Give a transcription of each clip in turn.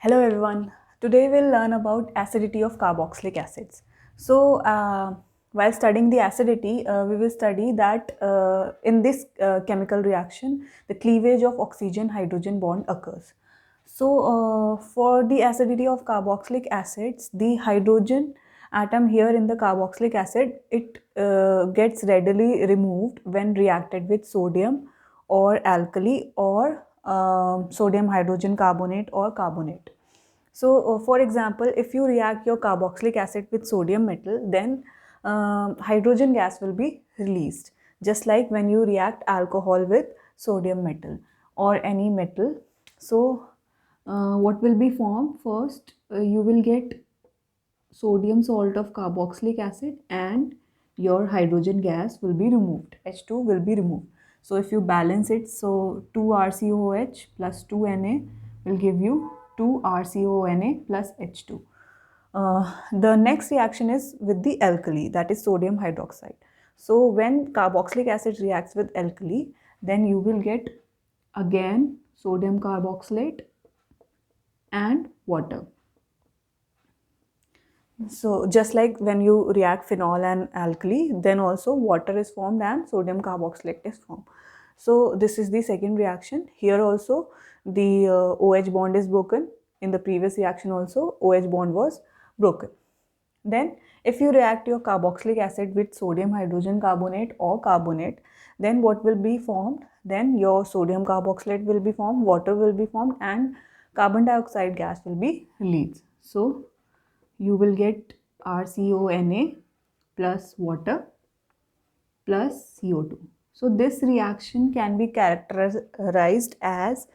Hello everyone. Today we'll learn about acidity of carboxylic acids. So, while studying the acidity, we will study that in this chemical reaction, the cleavage of oxygen-hydrogen bond occurs. So, for the acidity of carboxylic acids, the hydrogen atom here in the carboxylic acid, it gets readily removed when reacted with sodium or alkali or sodium hydrogen carbonate or carbonate. So, for example, if you react your carboxylic acid with sodium metal, then hydrogen gas will be released, just like when you react alcohol with sodium metal or any metal. So, what will be formed first? You will get sodium salt of carboxylic acid and your hydrogen gas will be removed. H2 will be removed. So if you balance it, so 2RCOH plus 2Na will give you 2RCONa plus H2. The next reaction is with the alkali, that is sodium hydroxide. So when carboxylic acid reacts with alkali, then you will get again sodium carboxylate and water. So just like when you react phenol and alkali, then also water is formed and sodium carboxylate is formed. So this is the second reaction. Here also the OH bond is broken. In the previous reaction also OH bond was broken. Then if you react your carboxylic acid with sodium hydrogen carbonate or carbonate, then what will be formed? Then your sodium carboxylate will be formed, water will be formed and carbon dioxide gas will be released. So you will get RCONa plus water plus CO2. So this reaction can be characterized as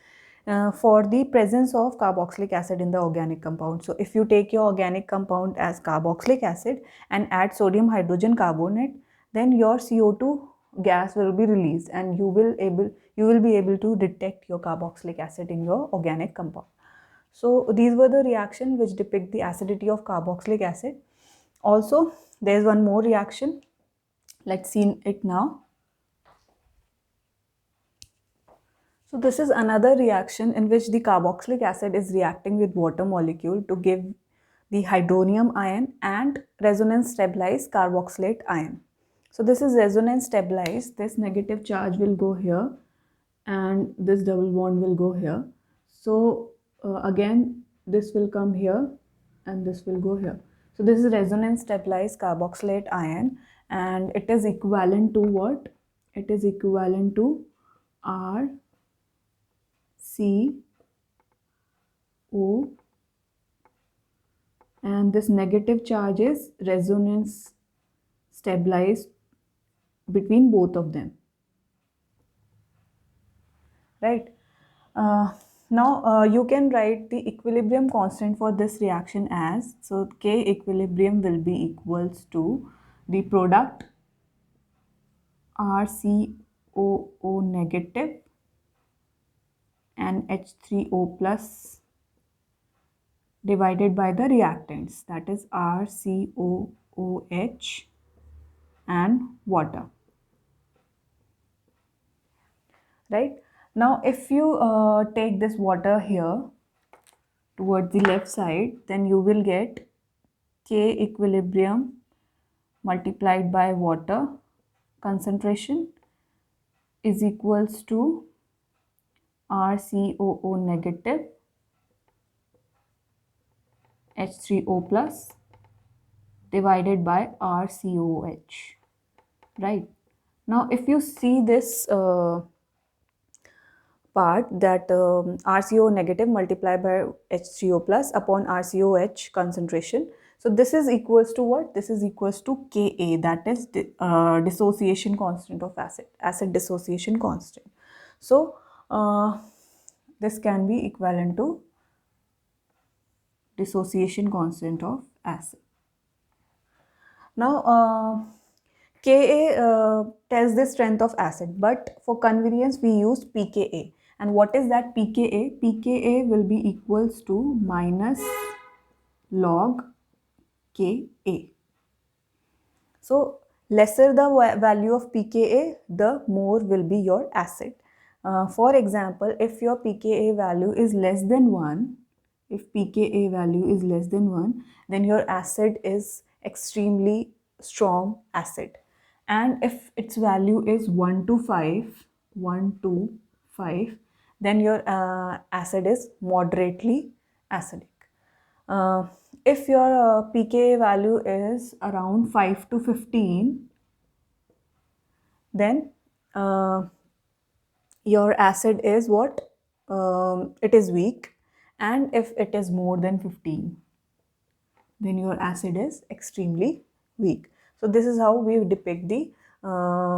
for the presence of carboxylic acid in the organic compound. So if you take your organic compound as carboxylic acid and add sodium hydrogen carbonate, then your CO2 gas will be released and you will be able to detect your carboxylic acid in your organic compound. So these were the reactions which depict the acidity of carboxylic acid. Also, there is one more reaction. Let's see it now. So this is another reaction in which the carboxylic acid is reacting with water molecule to give the hydronium ion and resonance stabilized carboxylate ion. So this is resonance stabilized. This negative charge will go here and this double bond will go here. So again this will come here and this will go here. So this is resonance stabilized carboxylate ion and it is equivalent to what? It is equivalent to R C O, and this negative charge is resonance stabilized between both of them, right? Now you can write the equilibrium constant for this reaction as, so K equilibrium will be equals to the product RCOO negative and H3O plus divided by the reactants, that is RCOOH and water, right? Now if you take this water here towards the left side, then you will get K equilibrium multiplied by water concentration is equals to RCOO negative H3O plus divided by RCOH, right? Now if you see this part, that RCO negative multiplied by H3O plus upon RCOH concentration. So this is equals to what? This is equals to Ka, that is dissociation constant of acid dissociation constant. So this can be equivalent to dissociation constant of acid. Now Ka tells the strength of acid, but for convenience we use pKa. And what is that pKa? pKa will be equals to minus log Ka. So lesser the value of pKa, the more will be your acid. For example, if your pKa value is less than 1, if pKa value is less than 1, then your acid is extremely strong acid. And if its value is 1 to 5, 1 to 5, then your acid is moderately acidic. Uh, if your pKa value is around 5 to 15, then your acid is what? It is weak. And if it is more than 15, then your acid is extremely weak. So this is how we depict the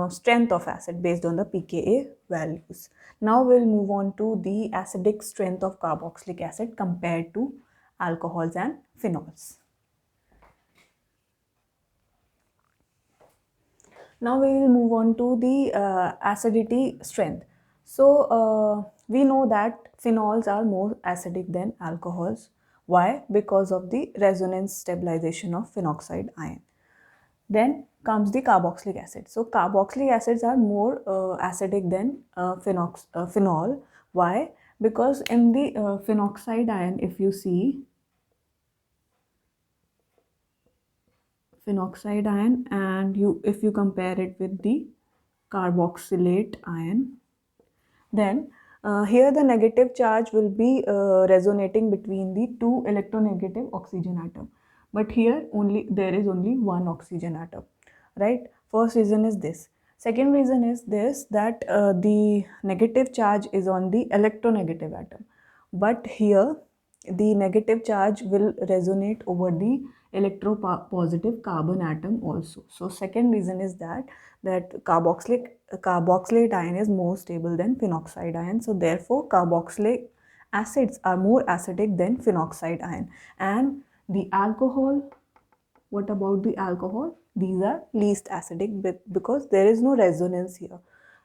strength of acid based on the pKa values. Now we'll move on to the acidic strength of carboxylic acid compared to alcohols and phenols. Now we will move on to the acidity strength. So we know that phenols are more acidic than alcohols. Why? Because of the resonance stabilization of phenoxide ion. Then comes the carboxylic acid. So carboxylic acids are more acidic than phenol. Why? Because in the phenoxide ion, if you see phenoxide ion and if you compare it with the carboxylate ion, then here the negative charge will be resonating between the two electronegative oxygen atom. But here there is only one oxygen atom, right? First reason is this. Second reason is this, that the negative charge is on the electronegative atom. But here the negative charge will resonate over the electropositive carbon atom also. So second reason is that carboxylate ion is more stable than phenoxide ion. So therefore carboxylic acids are more acidic than phenoxide ion. And the alcohol, what about the alcohol? These are least acidic because there is no resonance here,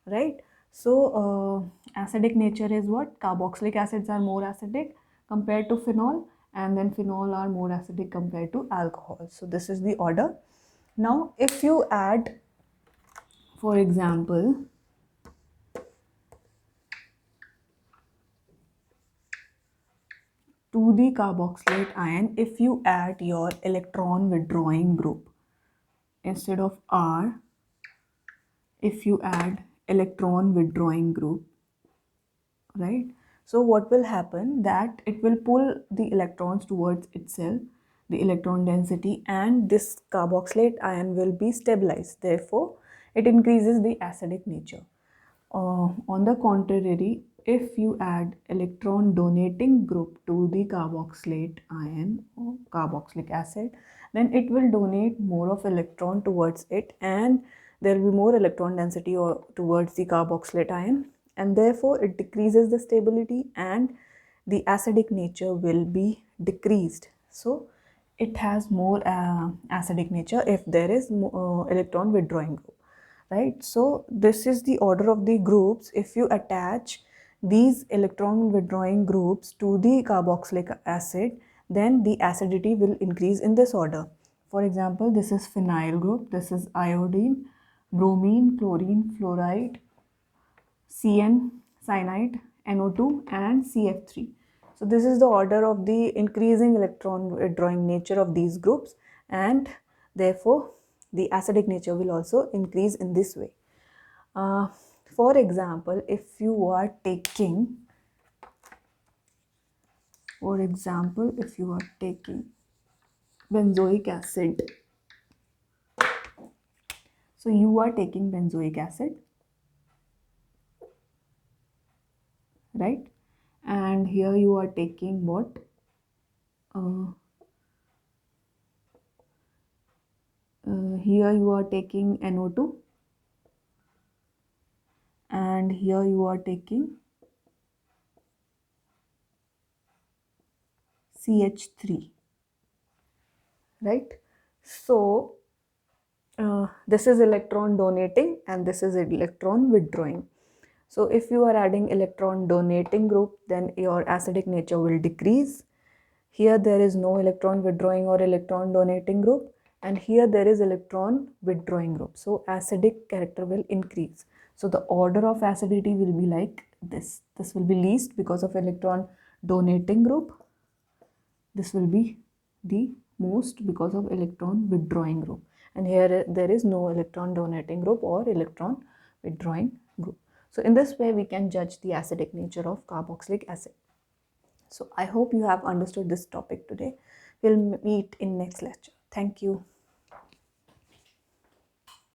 right? So acidic nature is what? Carboxylic acids are more acidic compared to phenol, and then phenol are more acidic compared to alcohol. So this is the order. Now if you add, for example, to the carboxylate ion, if you add your electron withdrawing group, instead of R, if you add electron withdrawing group, right? So what will happen, that it will pull the electrons towards itself, the electron density, and this carboxylate ion will be stabilized. Therefore, it increases the acidic nature. On the contrary, if you add electron donating group to the carboxylate ion or carboxylic acid, then it will donate more of electron towards it, and there will be more electron density towards the carboxylate ion, and therefore it decreases the stability and the acidic nature will be decreased. So it has more acidic nature if there is electron withdrawing group, right? So this is the order of the groups. If you attach these electron withdrawing groups to the carboxylic acid, then the acidity will increase in this order. For example, this is phenyl group, this is iodine, bromine, chlorine, fluoride, CN, cyanide, NO2 and CF3. So this is the order of the increasing electron withdrawing nature of these groups, and therefore the acidic nature will also increase in this way. For example, if you are taking, benzoic acid, so you are taking benzoic acid, right? And here you are taking what? Here you are taking NO2, and here you are taking CH3, right? So this is electron donating and this is electron withdrawing. So if you are adding electron donating group, then your acidic nature will decrease. Here there is no electron withdrawing or electron donating group, and here there is electron withdrawing group. So acidic character will increase. So the order of acidity will be like this. This will be least because of electron donating group. this will be the most because of electron withdrawing group, and here there is no electron donating group or electron withdrawing group. So in this way we can judge the acidic nature of carboxylic acid. So I hope you have understood this topic today. We'll meet in next lecture. Thank you.